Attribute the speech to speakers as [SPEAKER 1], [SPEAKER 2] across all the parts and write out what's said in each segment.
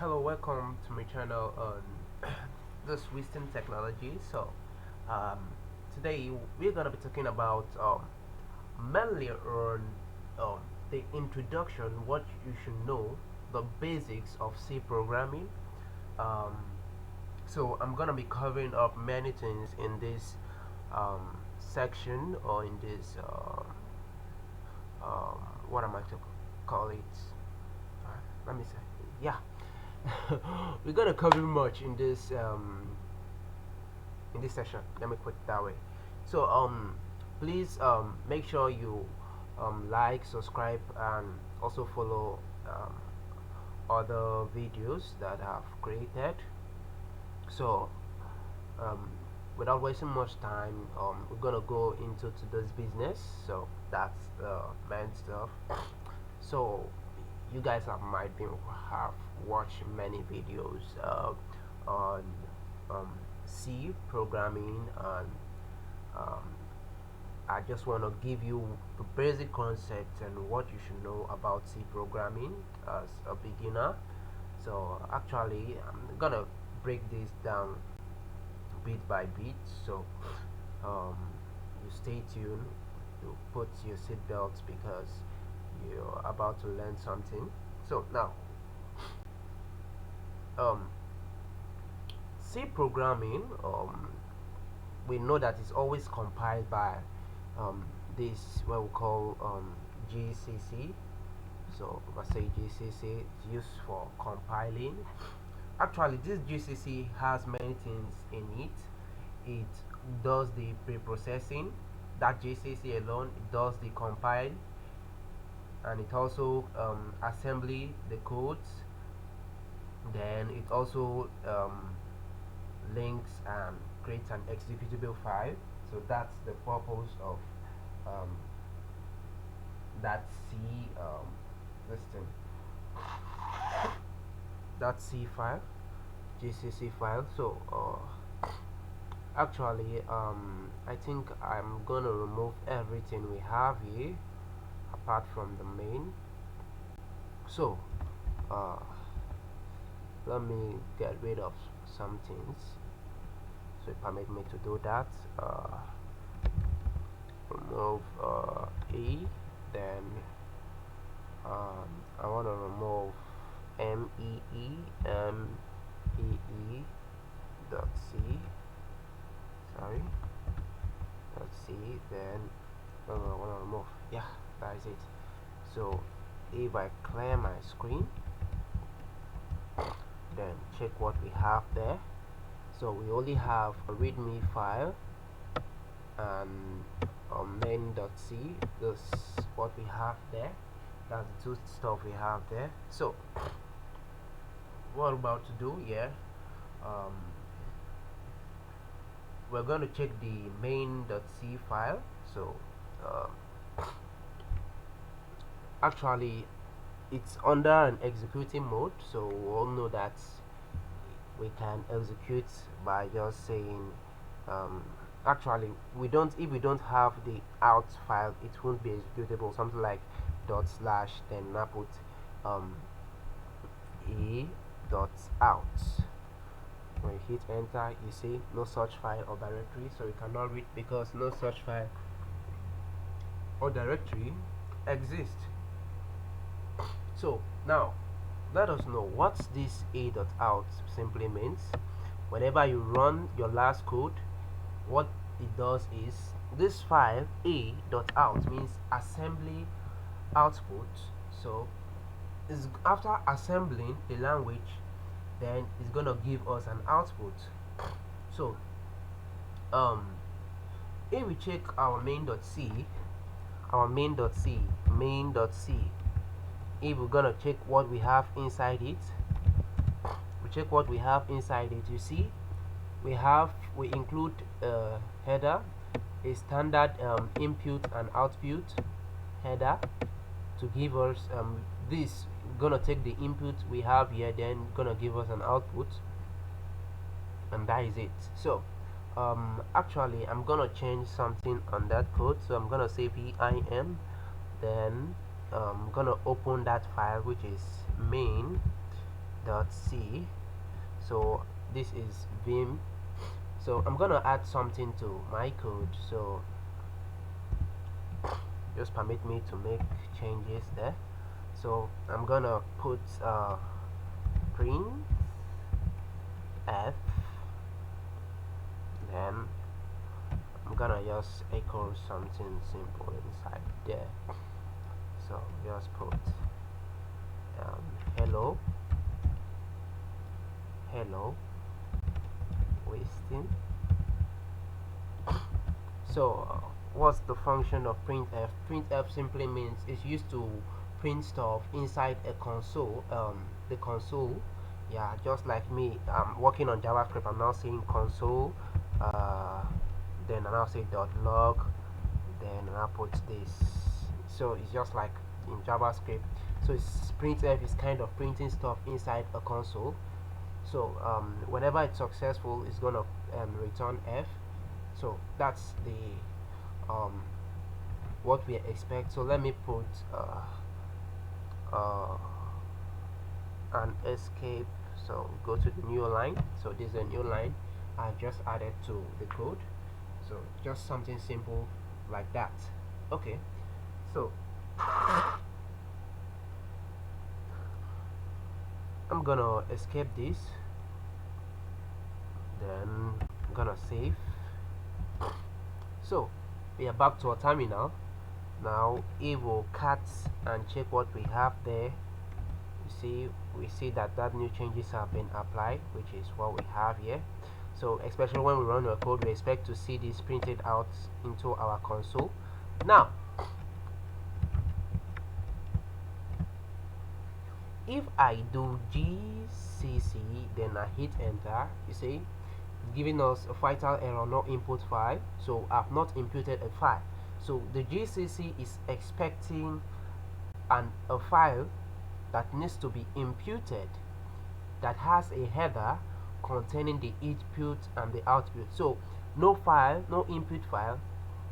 [SPEAKER 1] Hello, welcome to my channel on this Wisdom Technology. Um, Today we're gonna be talking about mainly on um, the introduction, what you should know, the basics of C programming. Um, I'm gonna be covering up many things in this section, or in this what am I to call it? Let me say, yeah. We're gonna cover much in this session. Let me put it that way. Please make sure you like, subscribe, and also follow other videos that I've created. So um, without wasting much time, we're gonna go into today's business. So that's the main stuff. So you guys have watched many videos on um, C programming, and um, I just want to give you the basic concepts and what you should know about C programming as a beginner. So actually I'm gonna break this down bit by bit, so um, you stay tuned, you put your seatbelts because you're about to learn something. So now um, C programming, we know that it's always compiled by um, this what we call GCC. So if I say GCC, it's used for compiling. Actually, this GCC has many things in it. It does the pre-processing. That GCC alone, it does the compile, and it also assembly the codes. Then it also links and creates an executable file. So that's the purpose of um, that C this thing, that C file, GCC file. So actually I think I'm gonna remove everything we have here apart from the main. So uh, let me get rid of some things, so it permit me to do that. Remove E, then I want to remove mee dot C, sorry, dot C, then I want to remove, yeah, that is it. So if I clear my screen, then check what we have there. So we only have a readme file and main.c. This what we have there. That's the two stuff we have there. So what we're about to do here, we're going to check the main.c file. So actually it's under an executing mode, so we all know that we can execute by just saying actually we don't, if we don't have the out file, it won't be executable. Something like dot slash, then I put e dot out. When you hit enter, you see no such file or directory, so you cannot read because no such file or directory exists. So now let us know what this a.out simply means. Whenever you run your last code, what it does is this file a.out means assembly output. So is after assembling the language, then it's gonna give us an output. So if we check our main.c, if we're gonna check what we have inside it, you see we include header, a standard input and output header to give us this gonna take the input we have here, then gonna give us an output, and that is it. So actually I'm gonna change something on that code, so I'm gonna say vim, then I'm gonna open that file which is main, dot c. So this is vim. So I'm gonna add something to my code, so just permit me to make changes there. So I'm gonna put print f, then I'm gonna just echo something simple inside there. So just put hello, hello, wasting. So what's the function of printf? Printf simply means it's used to print stuff inside a console. The console, yeah, just like me, I'm working on JavaScript. I'm now saying console, then I now say .log, then I put this. So it's just like in JavaScript. So it's printf is kind of printing stuff inside a console. So whenever it's successful, it's gonna return f. So that's the what we expect. So let me put an escape. So go to the new line. So this is a new line I just added to the code. So just something simple like that. Okay, so I'm gonna escape this, then I'm gonna save. So we are back to our terminal. Now if we cut and check what we have there, we see that new changes have been applied, which is what we have here. So especially when we run our code, we expect to see this printed out into our console. Now if I do gcc, then I hit enter, you see it's giving us a fatal error, no input file. So I've not imputed a file. So the gcc is expecting a file that needs to be imputed, that has a header containing the input and the output. So no file, no input file,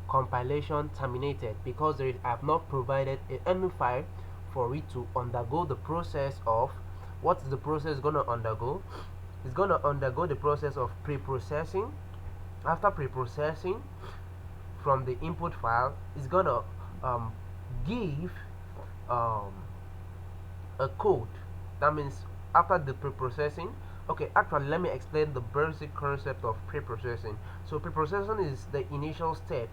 [SPEAKER 1] compilation terminated, because I have not provided any file for it to undergo the process of what is the process going to undergo. It's going to undergo the process of pre-processing. After pre-processing from the input file, it's going to give a code. That means after the pre-processing, okay, actually let me explain the basic concept of pre-processing. So pre-processing is the initial step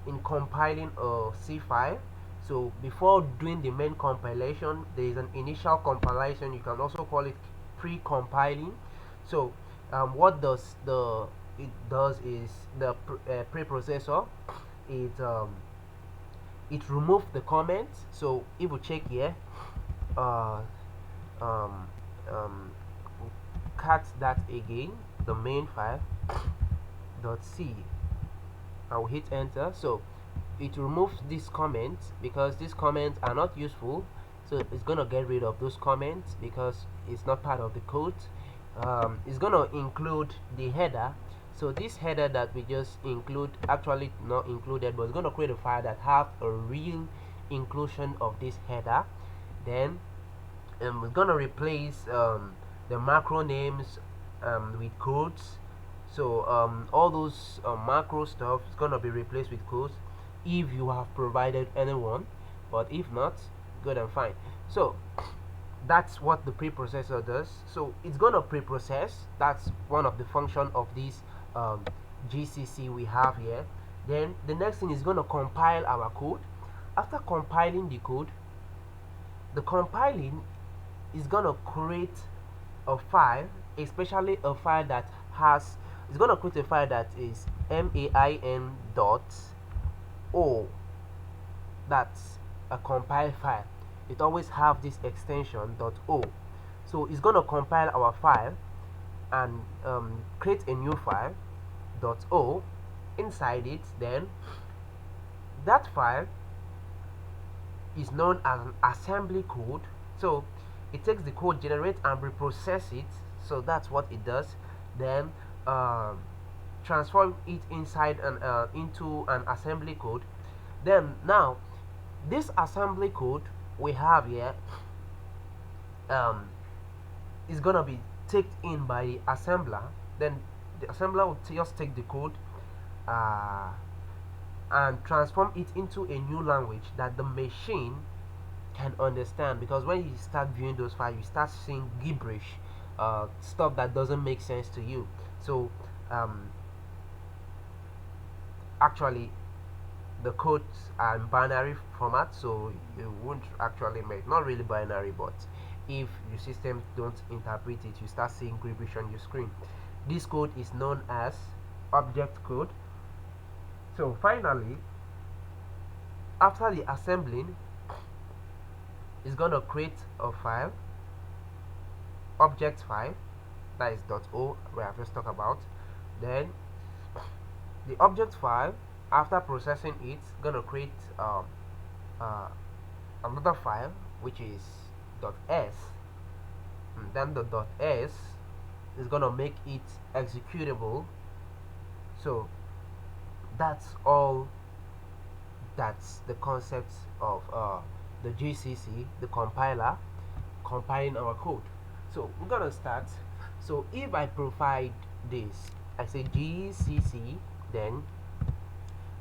[SPEAKER 1] in compiling a C file. So before doing the main compilation, there is an initial compilation. You can also call it pre-compiling. So what does it does is the preprocessor, it removes the comments. So if we check here, uh, um, cut that again, the main file .c. I'll hit enter. So it removes these comments because these comments are not useful. So it's gonna get rid of those comments because it's not part of the code. It's gonna include the header. So this header that we just include, actually not included, but it's gonna create a file that have a real inclusion of this header. Then we're gonna replace the macro names with codes. So all those macro stuff is gonna be replaced with codes if you have provided anyone, but if not, good and fine. So that's what the preprocessor does. So it's gonna preprocess. That's one of the function of this GCC we have here. Then the next thing is gonna compile our code. After compiling the code, the compiling is gonna create a file, especially a file that has, it's gonna create a file that is main dot o. That's a compile file. It always have this extension .o. So it's gonna compile our file and create a new file .o. Inside it, then that file is known as an assembly code. So it takes the code, generate and reprocess it. So that's what it does. Then transform it inside and into an assembly code. Then now this assembly code we have here, um, is gonna be taken in by the assembler. Then the assembler will just take the code uh, and transform it into a new language that the machine can understand. Because when you start viewing those files, you start seeing gibberish, stuff that doesn't make sense to you. So um, actually the codes are in binary format, so you won't actually make, not really binary, but if your system don't interpret it, you start seeing gibberish on your screen. This code is known as object code. So finally, after the assembling, it's gonna create a file, object file, that is .o, where I've just talked about. Then the object file, after processing it, gonna create uh, another file which is .s, and then the .s is gonna make it executable. So that's all. That's the concept of the GCC, the compiler, compiling our code. So we're gonna start. So if I provide this, I say GCC, then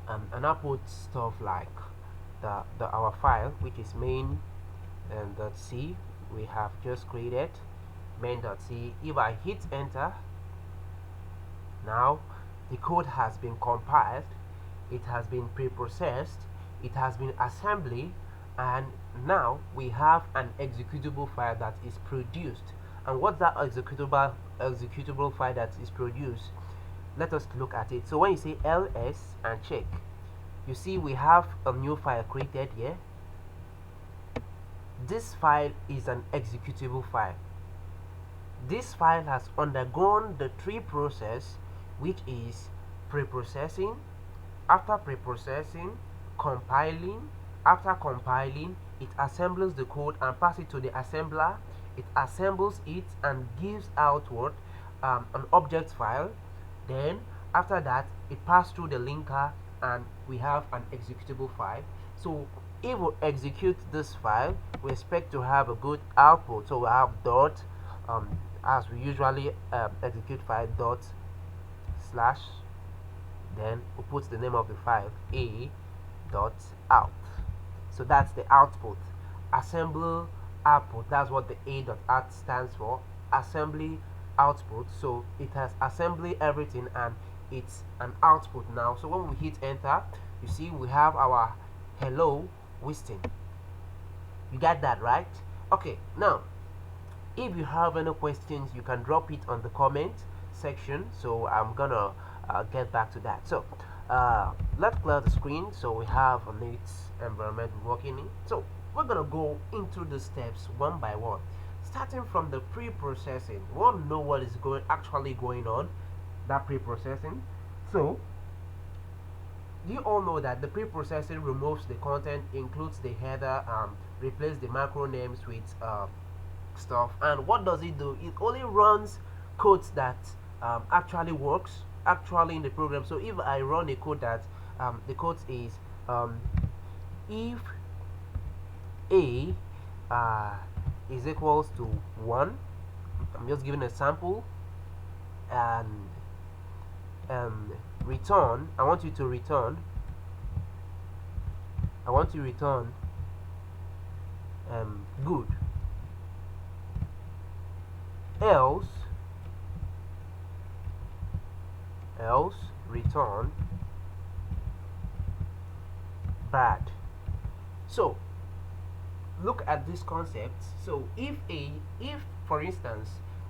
[SPEAKER 1] and I put stuff like the our file, which is main and .c we have just created, main.c. If I hit enter, now the code has been compiled, it has been pre-processed, it has been assembly, and now we have an executable file that is produced. And what's that executable file that is produced? Let us look at it. So when you say ls and check, you see we have a new file created here. This file is an executable file. This file has undergone the three process, which is pre-processing, after pre-processing, compiling. After compiling, it assembles the code and passes it to the assembler. It assembles it and gives outward an object file. Then after that, it passes through the linker and we have an executable file. So if we execute this file, we expect to have a good output. So we have dot, as we usually execute file, dot slash, then we put the name of the file, a dot out. So that's the output. Assembly output, that's what the a dot out stands for, assembly output. So it has assembly everything and it's an output now. So when we hit enter, you see we have our hello Wiston. You got that right? Okay, now if you have any questions, you can drop it on the comment section, so I'm gonna get back to that. So let's clear the screen so we have a neat environment working in. So we're gonna go into the steps one by one, starting from the pre-processing. We want to know what is actually going on, that pre-processing. So you all know that the pre-processing removes the content, includes the header, replace the macro names with stuff. And what does it do? It only runs codes that actually works actually in the program. So if I run a code that the code is if a is equals to 1, I'm just giving a sample, and return, I want you to return good, else return bad. So look at this concept. So if for instance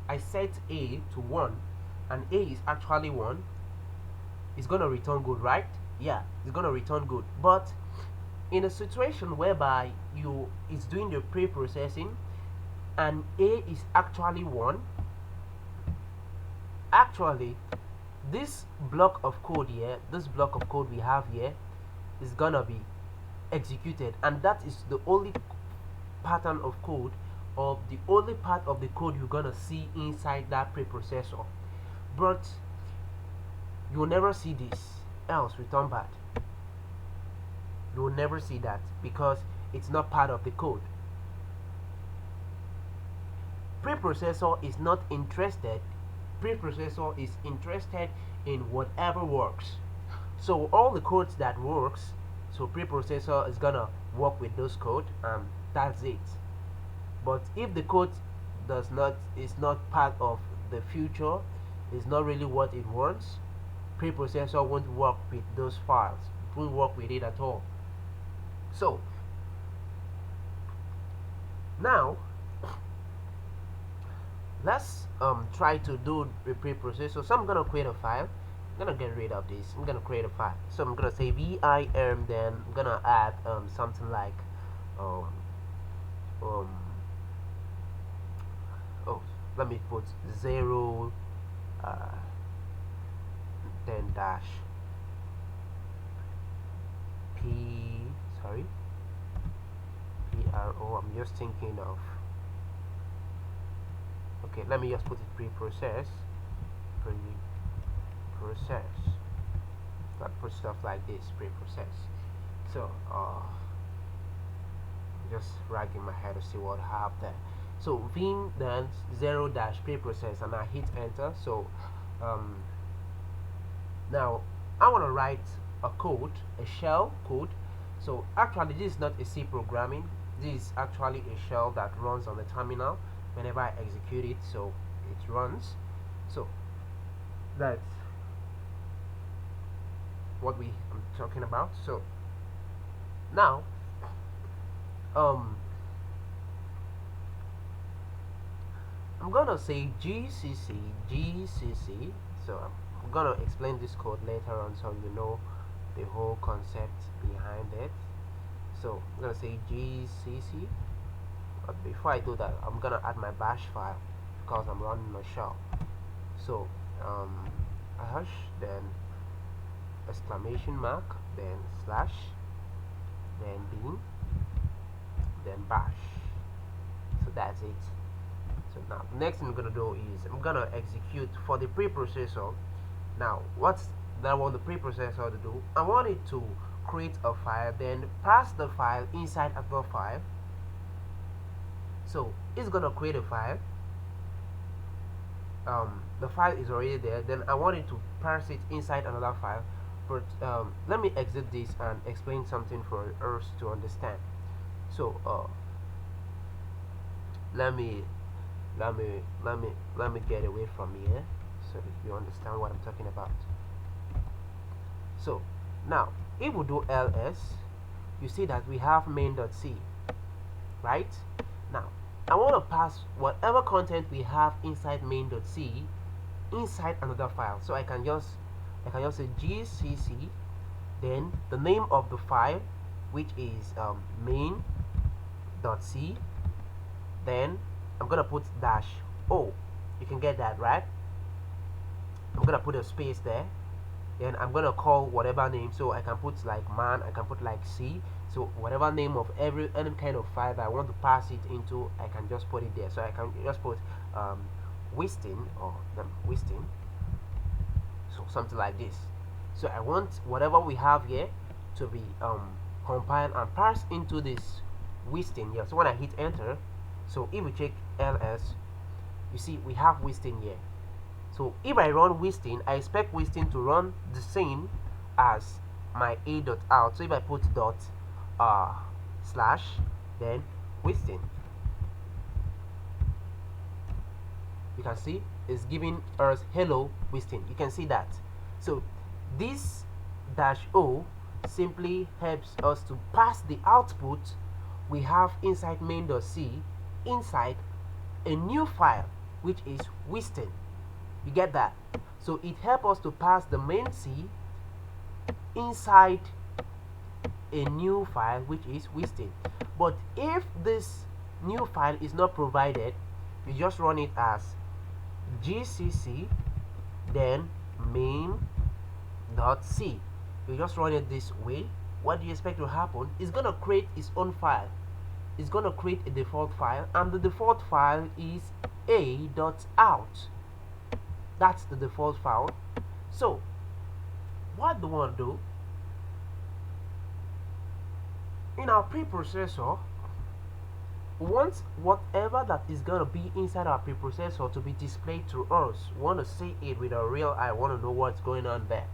[SPEAKER 1] I set a to 1 and a is actually 1, it's gonna return good, right? Yeah, it's gonna return good. But in a situation whereby it's doing the pre-processing and a is actually 1, actually this block of code here, this block of code we have here, is gonna be executed, and that is the only pattern of code, or the only part of the code you're gonna see inside that preprocessor. But you will never see this else return bad. You will never see that because it's not part of the code. Preprocessor is not interested. Preprocessor is interested in whatever works. So all the codes that works, so preprocessor is gonna work with those code, and that's it. But if the code does not is not part of the future, is not really what it wants, preprocessor won't work with those files. It won't work with it at all. So now let's try to do the preprocessor. So I'm gonna create a file. I'm gonna get rid of this. I'm gonna create a file. So I'm gonna say vim, then I'm gonna add something like um, um oh, let me put 0 then dash p sorry pro. I'm just thinking of, okay, let me just put it pre-process. That put stuff like this, pre-process. So just ragging my head to see what I have there. So vim then 0 dash pre-process, and I hit enter. So now I want to write a code, a shell code. So actually this is not a C programming, this is actually a shell that runs on the terminal whenever I execute it, so it runs. So that's what I'm talking about. So now I'm gonna say gcc. So I'm gonna explain this code later on, so you know the whole concept behind it. So I'm gonna say gcc, but before I do that, I'm gonna add my bash file because I'm running a shell. So hash, then exclamation mark, then slash, then bin, then bash. So that's it. So now the next thing I'm gonna do is I'm gonna execute for the preprocessor. Now what's that I want the preprocessor to do? I want it to create a file, then pass the file inside another file. So it's gonna create a file. The file is already there, then I want it to parse it inside another file. But let me exit this and explain something for us to understand. So let me get away from here so that you understand what I'm talking about. So now if we do ls, you see that we have main.c, right? Now I want to pass whatever content we have inside main.c inside another file. So I can just say gcc, then the name of the file, which is main.c, then I'm gonna put dash o. You can get that, right? I'm gonna put a space there, then I'm gonna call whatever name. So I can put like man, I can put like c. So whatever name of any kind of file that I want to pass it into, I can just put it there. So I can just put Wistin or Wistin, so something like this. So I want whatever we have here to be compiled and parsed into this Wistin here. So when I hit enter, so if we check ls, you see we have Wistin here. So if I run Wistin, I expect Wistin to run the same as my a.out. So if I put dot slash, then Wistin, you can see it's giving us hello Wistin. You can see that. So this dash o simply helps us to pass the output we have inside main.c inside a new file, which is Wistin. You get that? So it helps us to pass the main C inside a new file, which is Wistin. But if this new file is not provided, you just run it as gcc, then main.c. You just run it this way. What do you expect to happen? It's gonna create its own file. It's gonna create a default file, and the default file is a.out. That's the default file. So what do we want to do? In our preprocessor, want whatever that is going to be inside our preprocessor to be displayed to us. We want to see it with a real eye. Want to know what's going on there.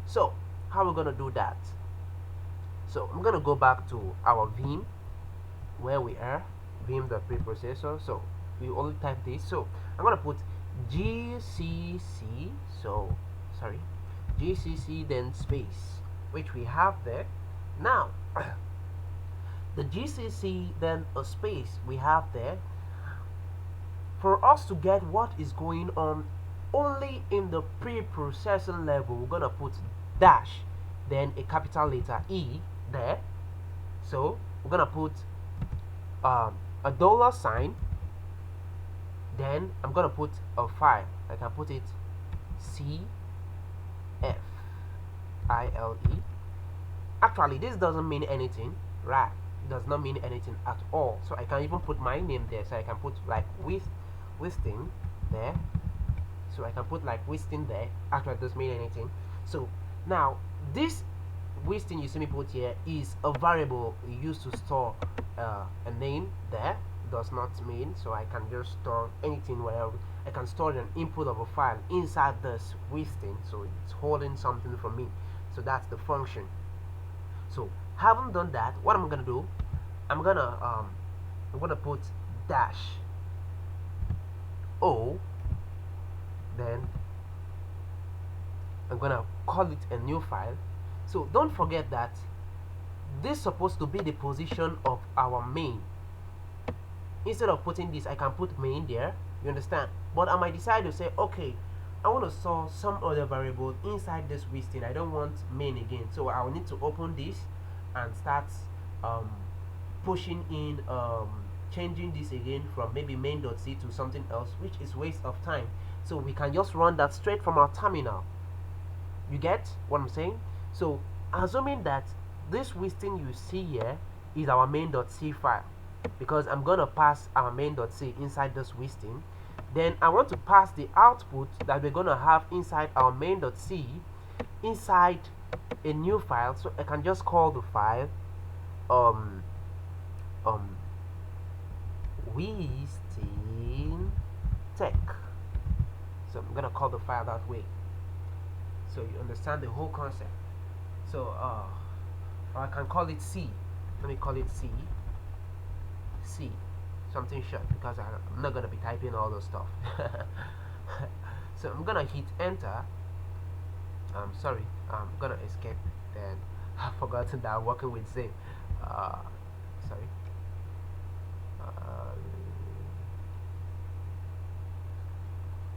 [SPEAKER 1] So how we're going to do that? So I'm going to go back to our vim where we are, vim.preprocessor. So we only type this. So I'm going to put gcc, so sorry, gcc then space, which we have there. Now the gcc then a space we have there, for us to get what is going on only in the pre-processing level, we're gonna put dash then a capital letter E there. So we're gonna put a dollar sign, then I'm gonna put a file. I can put it CFILE. Actually, this doesn't mean anything, right? It does not mean anything at all. So I can even put my name there. So I can put like Wistin there. So I can put like Wistin there. Actually, it doesn't mean anything. So now this Wistin you see me put here is a variable used to store a name there. Does not mean, so I can just store anything where I can store an input of a file inside this Wistin. So it's holding something from me. So that's the function. So having done that, what I'm gonna do, I'm gonna put dash O, then I'm gonna call it a new file. So don't forget that this is supposed to be the position of our main. Instead of putting this, I can put main there, you understand? But I might decide to say, okay, I want to store some other variable inside this Wistin. I don't want main again, so I will need to open this and start pushing in, changing this again from maybe main.c to something else, which is waste of time. So we can just run that straight from our terminal. You get what I'm saying? So assuming that this Wistin you see here is our main.c file, because I'm gonna pass our main.c inside this Wistin, then I want to pass the output that we're gonna have inside our main.c inside a new file. So I can just call the file Wistin tech. So I'm gonna call the file that way, so you understand the whole concept. So or I can call it C. Let me call it C, something short, because I'm not gonna be typing all those stuff. So I'm gonna hit enter. Sorry, I'm gonna escape. Then I've forgotten that I'm working with zip. Sorry.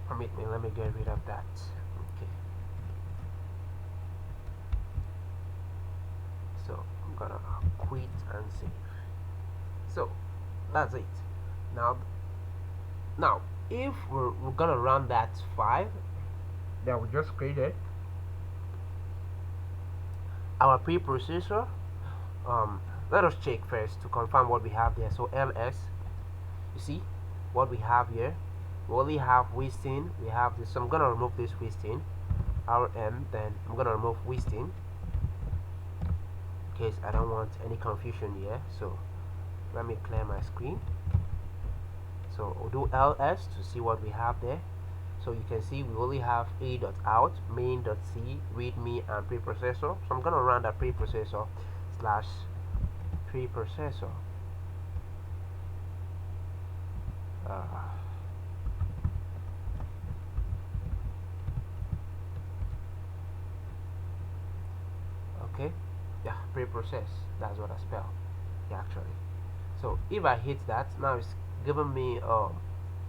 [SPEAKER 1] Permit me, let me get rid of that. Okay. So I'm gonna quit and save. So that's it. Now if we're gonna run that file that we just created, our preprocessor, let us check first to confirm what we have there. So ls, you see what we have here. We only have Wistin. We have this, so I'm gonna remove this Wistin, rm, then I'm gonna remove Wistin in case I don't want any confusion here. So let me clear my screen. So we'll do ls to see what we have there. So you can see we only have a.out, main.c, readme, and preprocessor. So I'm gonna run that preprocessor slash preprocessor. Okay, yeah, preprocess, that's what I spell. Yeah, actually. So if I hit that, now it's giving me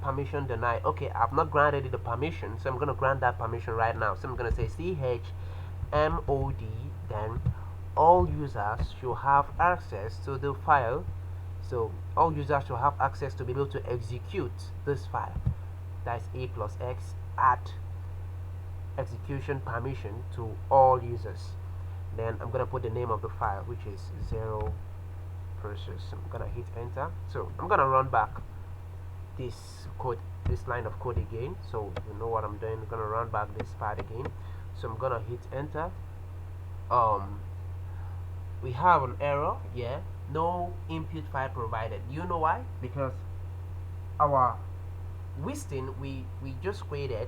[SPEAKER 1] permission denied. Okay, I've not granted it the permission, so I'm gonna grant that permission right now. So I'm gonna say chmod, then all users should have access to the file. So all users should have access to be able to execute this file. That's a plus x at execution permission to all users. Then I'm gonna put the name of the file, which is 0 process. I'm gonna hit enter. So I'm gonna run back this code, this line of code again, so you know what I'm doing. I'm gonna run back this part again. So I'm gonna hit enter. We have an error, yeah, no input file provided. You know why? Because our listing we just created,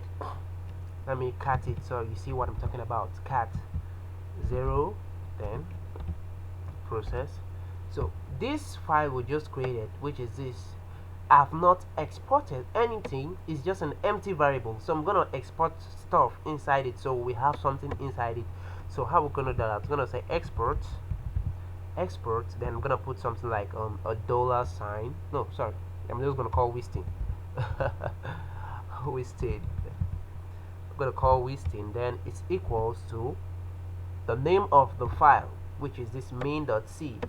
[SPEAKER 1] let me cut it so you see what I'm talking about. Cat 0, then process. So this file we just created, which is this, I've not exported anything, it's just an empty variable. So I'm gonna export stuff inside it, so we have something inside it. So how we're gonna do that? I'm gonna say export, then I'm gonna put something like a dollar sign. No, sorry, I'm just gonna call listing. Listing. I'm gonna call listing, then it's equals to the name of the file, which is this main.c.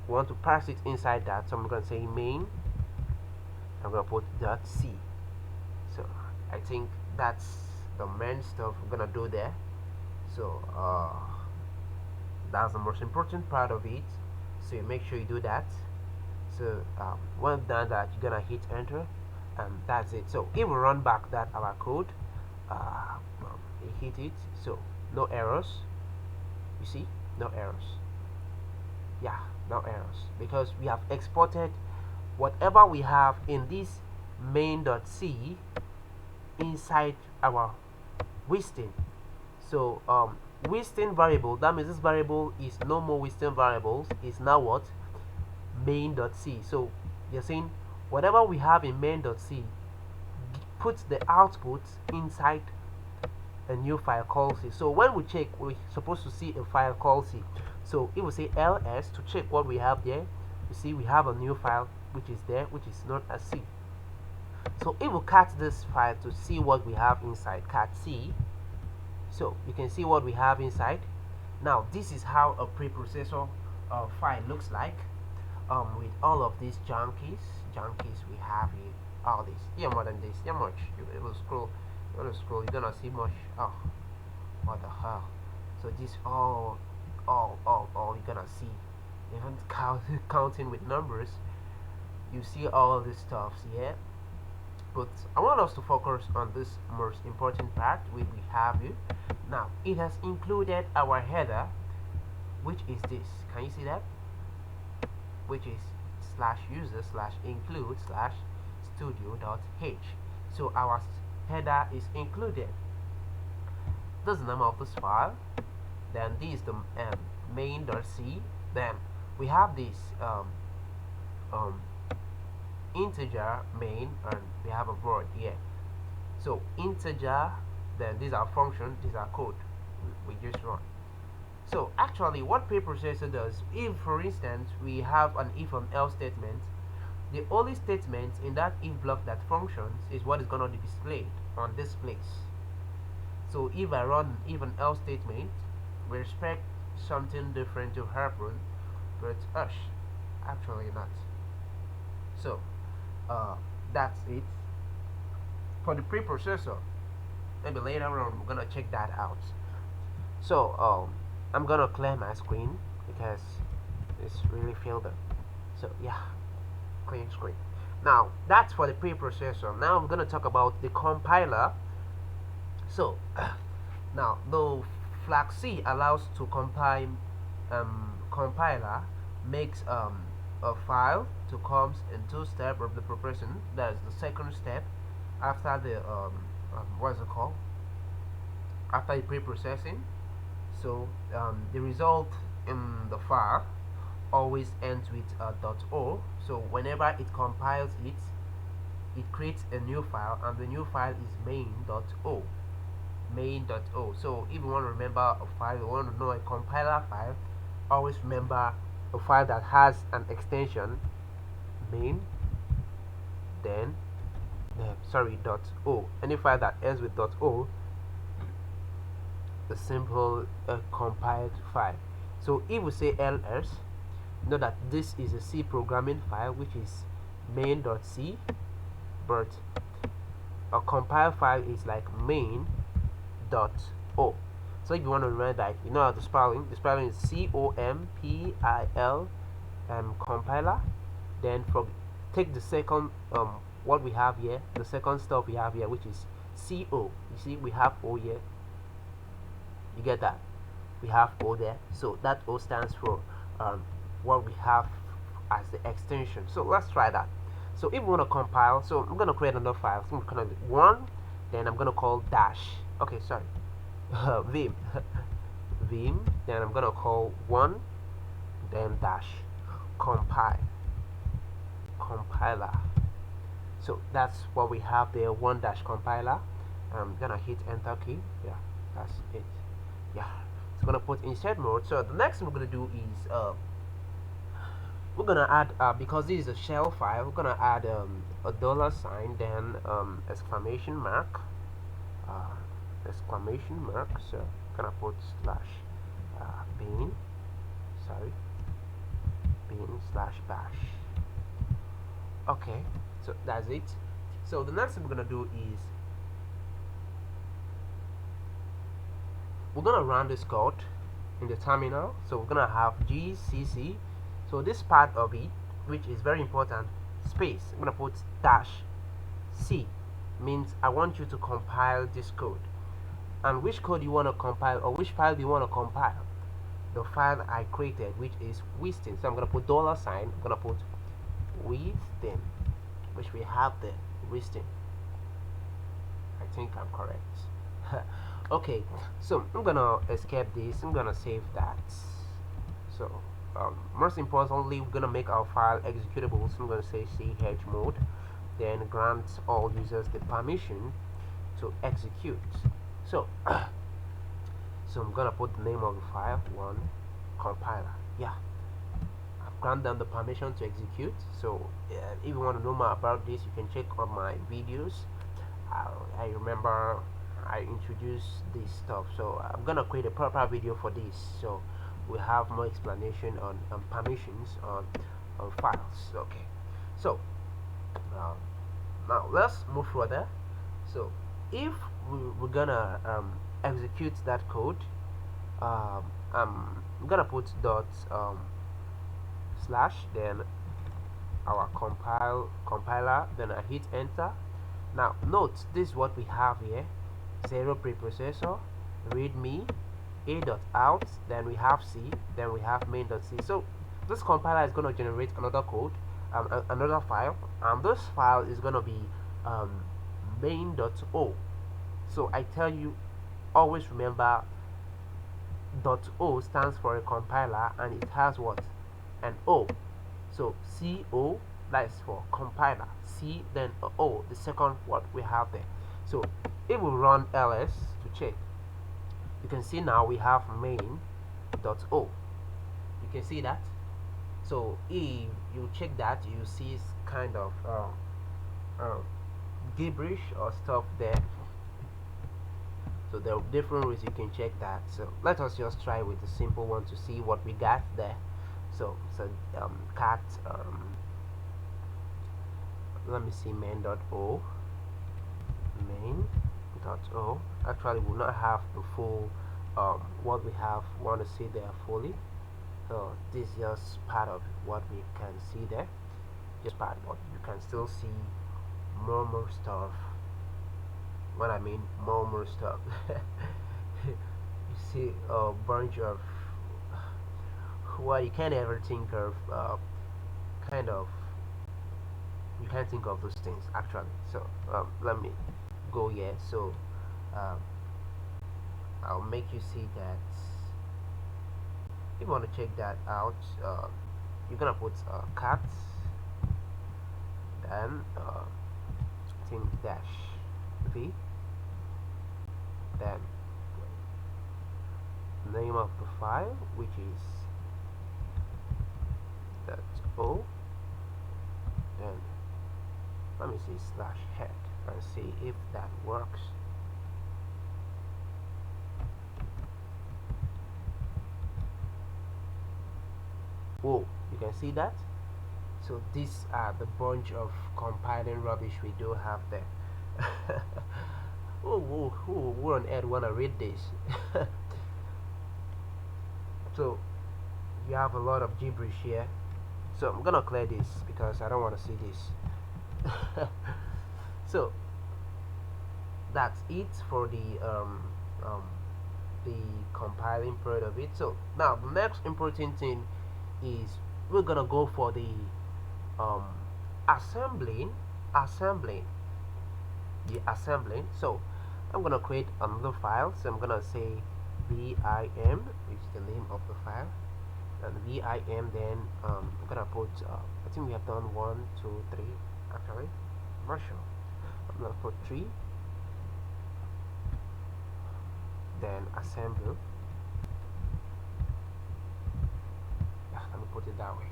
[SPEAKER 1] We want to parse it inside that, so I'm gonna say main. I'm gonna put .c. So I think that's the main stuff we're gonna do there. So that's the most important part of it, so you make sure you do that. So once done that, you're gonna hit enter, and that's it. So if we run back that our code, hit it, so no errors. You see, no errors. Yeah, no errors, because we have exported whatever we have in this main.c inside our listing. So listing variable, that means this variable is no more listing variables, is now what? Main.c. So you're saying whatever we have in main.c, put the output inside a new file called C. So when we check, we're supposed to see a file called C. So if we say ls to check what we have there, you see we have a new file which is there, which is known as C. So if we cut this file to see what we have inside, cat C, so you can see what we have inside. Now this is how a preprocessor file looks like, with all of these junkies we have here. All this, yeah, more than this, yeah, much. You will scroll, you're gonna see much. Oh, what the hell? So this all you're gonna see, even counting with numbers, you see all of this stuff here. But I want us to focus on this most important part we have here. Now it has included our header, which is this. Can you see that? Which is /user/include/studio.h. So our header is included. This is the name of this file. Then this is the main.c. Then we have this integer main, and we have a void here. So integer, then these are functions, these are code we just run. So actually what preprocessor does, if for instance we have an if and else statement, the only statement in that if block that functions is what is going to be displayed on this place. So if I run if and else statement, we expect something different to happen, but actually not. So that's it for the preprocessor. Maybe later on we're gonna check that out. So I'm gonna clear my screen because it's really filled up. So yeah, clean screen. Now that's for the preprocessor. Now I'm gonna talk about the compiler. So now the flag C allows to compile. Compiler makes a file to comes in two steps of the preparation. That is the second step after the what's it called? After the pre-processing. So the result in the file always ends with .o. So whenever it compiles it, it creates a new file, and the new file is main.o. Main.o. So if you want to remember a file, you want to know a compiler file, always remember a file that has an extension main, then .o. Any file that ends with .o, a simple compiled file. So if we say ls, know that this is a C programming file, which is main.c, but a compiled file is like main.o. So if you want to remember that, you know how the spelling is COMPIL, compiler. Then take the second what we have here, the second stuff we have here, which is CO. You see we have O here. You get that? We have O there. So that O stands for what we have as the extension. So let's try that. So if we want to compile, so I'm gonna create another file. So I'm gonna do one, then I'm gonna call dash. Okay, sorry, vim, vim. Then I'm gonna call one, then dash compiler. So that's what we have there, one dash compiler. I'm gonna hit enter key. Yeah, that's it. Yeah, it's gonna put insert mode. So the next thing we're gonna do is we're gonna add because this is a shell file, we're gonna add a $sign, then exclamation mark, exclamation mark. So I'm gonna put slash bin, sorry, bin slash bash. Okay, so that's it. So the next thing we're gonna do is we're gonna run this code in the terminal. So we're gonna have gcc. So this part of it, which is very important, space, I'm gonna put dash c, means I want you to compile this code. And which code you want to compile, or which file do you want to compile? The file I created, which is Wisdom. So I'm gonna put $sign, I'm gonna put Wisdom, which we have the Wisdom. I think I'm correct. Okay, so I'm gonna escape this, I'm gonna save that. So most importantly, we're gonna make our file executable. So I'm gonna say chmod, then grant all users the permission to execute. So so I'm gonna put the name of the file, one compiler. Yeah, I've granted them the permission to execute. So if you want to know more about this, you can check on my videos. I remember I introduced this stuff, so I'm gonna create a proper video for this, so we have more explanation on permissions on files. Okay, so now let's move further. So if we're gonna execute that code, I'm gonna put dot slash, then our compiler, then I hit enter. Now note, this is what we have here: 0 preprocessor, readme, a.out, then we have c, then we have main.c. So this compiler is going to generate another code, another file, and this file is going to be main.o. So I tell you, always remember, .o stands for a compiler, and it has what? An o. So co, that is for compiler, c, then o, the second what we have there. So if we run ls to check, you can see now we have main.o. You can see that. So if you check that, you see kind of gibberish or stuff there. So there are different ways you can check that. So let us just try with the simple one to see what we got there. So cat let me see, main.o. Actually will not have the full what we have want to see there fully. So this is just part of what we can see there, just part, but you can still see more stuff. What I mean more stuff. You see a bunch of what you can't ever think of, kind of, you can't think of those things actually. So let me go here. So I'll make you see that. If you want to check that out, you're gonna put cat, then think dash v, then name of the file, which is .o, then let me see slash head and see if that works. Whoa, you can see that. So these are the bunch of compiling rubbish we do have there. Who on earth wanna read this? So you have a lot of gibberish here. So I'm gonna clear this because I don't want to see this. So that's it for the compiling part of it. So now the next important thing is we're gonna go for the um, assembling assembling so I'm gonna create another file. So I'm gonna say vim, which is the name of the file, and vim. Then I'm gonna put I think we have done 1 2 3, actually I'm not sure. I'm gonna put 3, then assemble. Yeah, let me put it that way.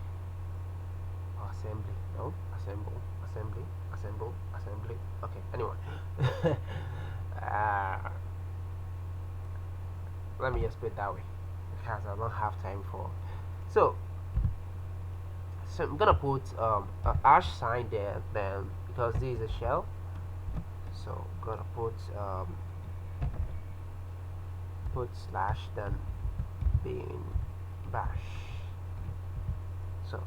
[SPEAKER 1] Assembly, no, assemble, assembly, assemble, assembly. Okay, anyway. uh, Let me just put it that way because I don't have time for. So, so I'm gonna put a hash sign there then, because this is a shell. So I'm gonna put slash then bin bash. So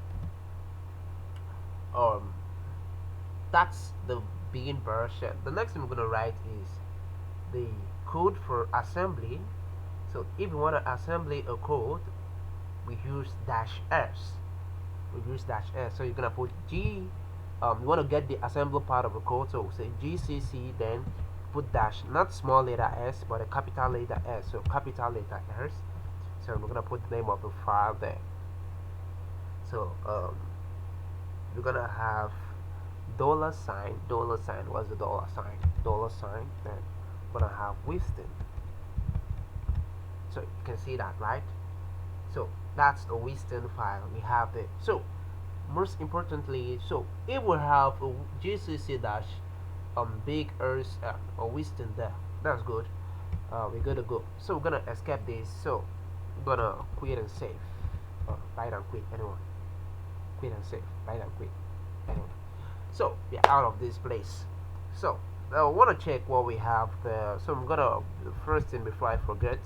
[SPEAKER 1] that's the bin bash shell. The next thing I'm gonna write is the code for assembly. So if you want to assemble a code, we use -s. So you're gonna put G. You want to get the assemble part of the code. So say GCC, then put dash, not small letter s, but a capital letter S. So capital letter S. So we're gonna put the name of the file there. So we're gonna have $sign. What's the $sign? $sign. Then we're gonna have Wisdom. So you can see that, right? So that's the Wisdom file we have there. So most importantly, so it will have a GCC dash big earth or Wisdom there. That's good. We're good to go. So we're gonna escape this. So we're gonna quit and save. Write and quit anyway. Quit and save. Write and quit anyway. So we're out of this place. So I want to check what we have there. So I'm gonna, the first thing before I forget,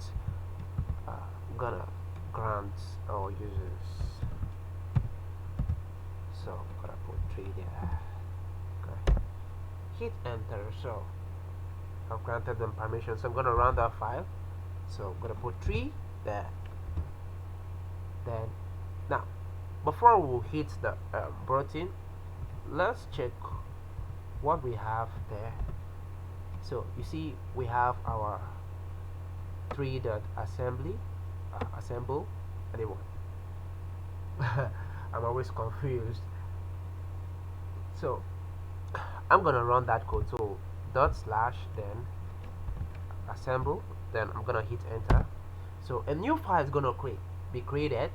[SPEAKER 1] I'm gonna grant our users. So I'm gonna put 3 there. Okay. Hit enter. So I've granted them permission. So I'm gonna run that file. So I'm gonna put 3 there. Then now, before we hit the button, let's check what we have there. So you see we have our 3.assembly assemble anyway. I'm always confused. So I'm gonna run that code. So /, then assemble, then I'm gonna hit enter. So a new file is gonna be created.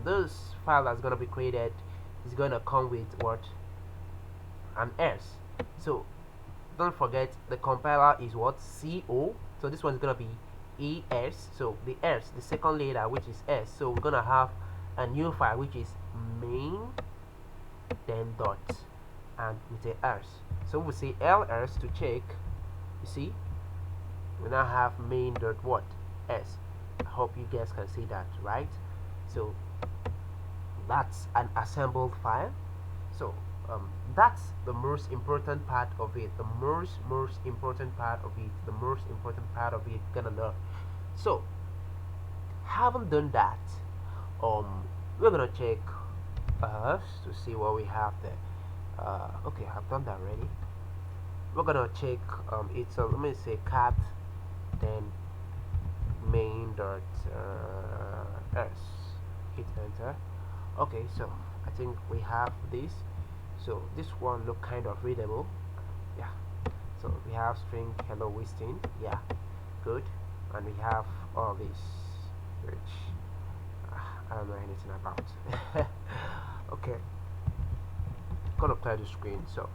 [SPEAKER 1] This file that's gonna be created is gonna come with what? An S. So don't forget the compiler is what? CO. So this one is gonna be ES. So the S, the second letter, which is S. So we're gonna have a new file which is main, then dot, and with a S. So we say ls to check. You see, we now have main dot what? S. I hope you guys can see that, right? So that's an assembled file. So that's the most important part of it. The most important part of it. Gonna learn. So haven't done that. We're gonna check to see what we have there. Okay, I've done that already. We're gonna check it's let me say cat, then main dot s. Hit enter. Okay, so I think we have this. So this one look kind of readable. Yeah. So we have string hello Wisdom. Yeah, good. And we have all this, which I don't know anything about. Okay, gonna clear the screen. So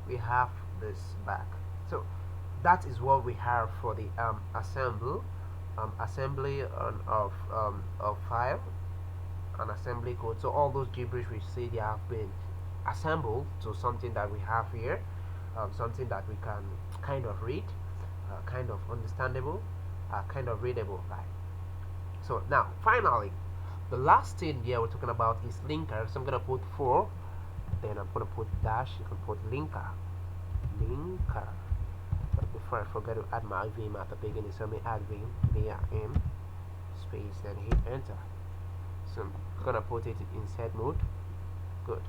[SPEAKER 1] we have this back. So that is what we have for the assembly of file and assembly code. So all those gibberish we see, they have been assembled to something that we have here, something that we can kind of read, kind of understandable, kind of readable, right? So now finally the last thing here we're talking about is linker. So I'm gonna put 4, then I'm gonna put dash. You can put linker. But before I forget to add my vim at the beginning, so let me add vim space, then hit enter. So gonna put it in insert mode. Good.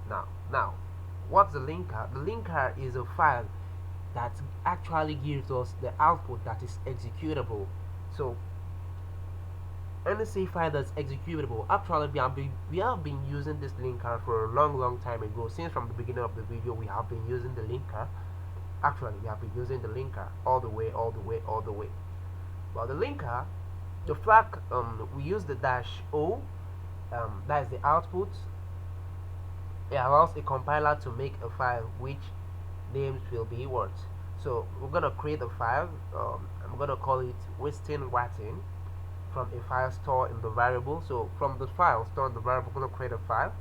[SPEAKER 1] Now what's the linker? The linker is a file that actually gives us the output that is executable. So any C file that's executable, actually we have been using this linker for a long time ago. Since from the beginning of the video we have been using the linker. Actually we have been using the linker all the way. But the linker, the flag, we use the dash O, that is the output. It allows a compiler to make a file which names will be what. So we're gonna create a file. I'm gonna call it wasting Latin from a file stored in the variable. So from the file stored in the variable, we're gonna create a file.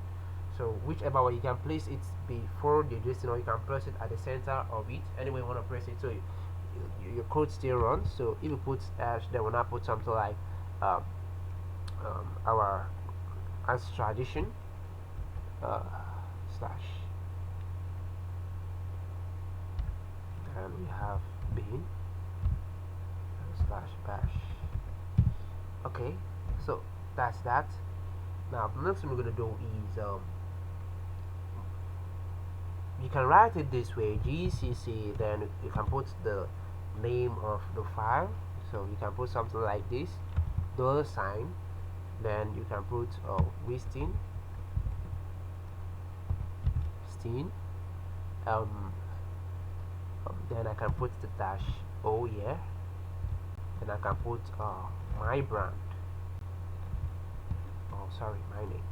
[SPEAKER 1] So whichever way you can place it before the addressing, or you can place it at the center of it. Anyway, you want to press it, so your code still runs. So if you put dash, then we'll not put something like our as tradition slash, and we have bin slash bash. Okay, so that's that. Now the next thing we're gonna do is you can write it this way, gcc, then you can put the name of the file. So you can put something like this, $sign, then you can put wasting then I can put the dash O here, then I can put my brand, my name,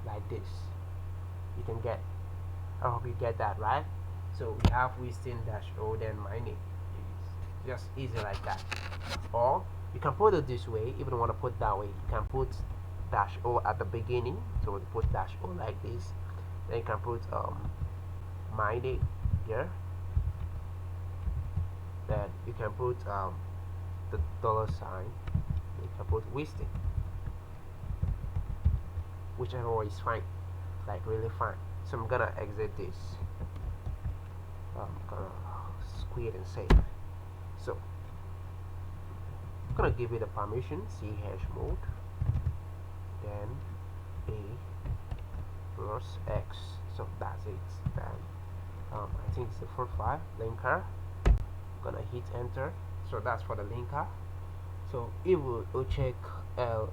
[SPEAKER 1] like this. You can get, I hope you get that right. So we have wasting dash O, then my name. It's just easy like that. Or you can put it this way. If you don't want to put that way, you can put dash O at the beginning. So we put dash O like this. Then you can put my name here. Then you can put the $sign. You can put wasting, whichever way is fine, like really fine. So I'm gonna exit this. I'm gonna quit and save. So I'm gonna give it a permission, ch mode, then a plus x. So that's it. Then I think it's the fourth file, linker. I'm gonna hit enter. So that's for the linker. So if we'll check ls,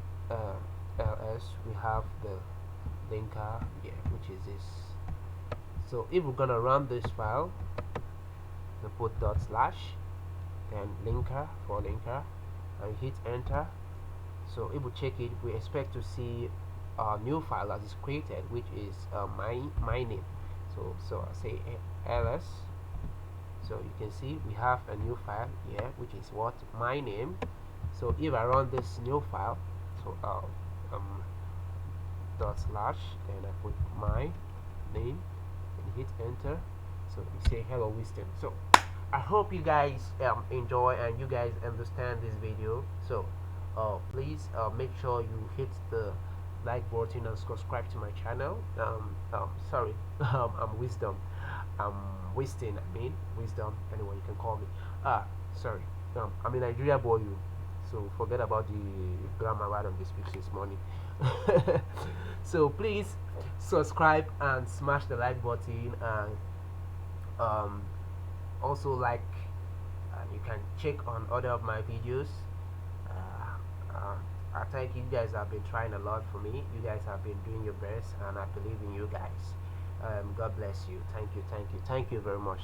[SPEAKER 1] we have the linker here, which is this. So if we're gonna run this file, we put /, then linker for linker, and hit enter. So if we check it, we expect to see a new file that is created, which is my name. So I say ls. So you can see we have a new file here, which is what, my name. So if I run this new file, so /, then I put my name and hit enter. So you say hello Winston. So I hope you guys enjoy and you guys understand this video. So please make sure you hit the like button and subscribe to my channel. Sorry, I'm Wisdom. Wisdom, Wisdom, anyway you can call me. Sorry, I'm a Nigeria boy, so forget about the grammar right on this picture this morning. So please subscribe and smash the like button, and also like, and you can check on other of my videos. I think you guys have been trying a lot for me. You guys have been doing your best, and I believe in you guys. God bless you. Thank you very much.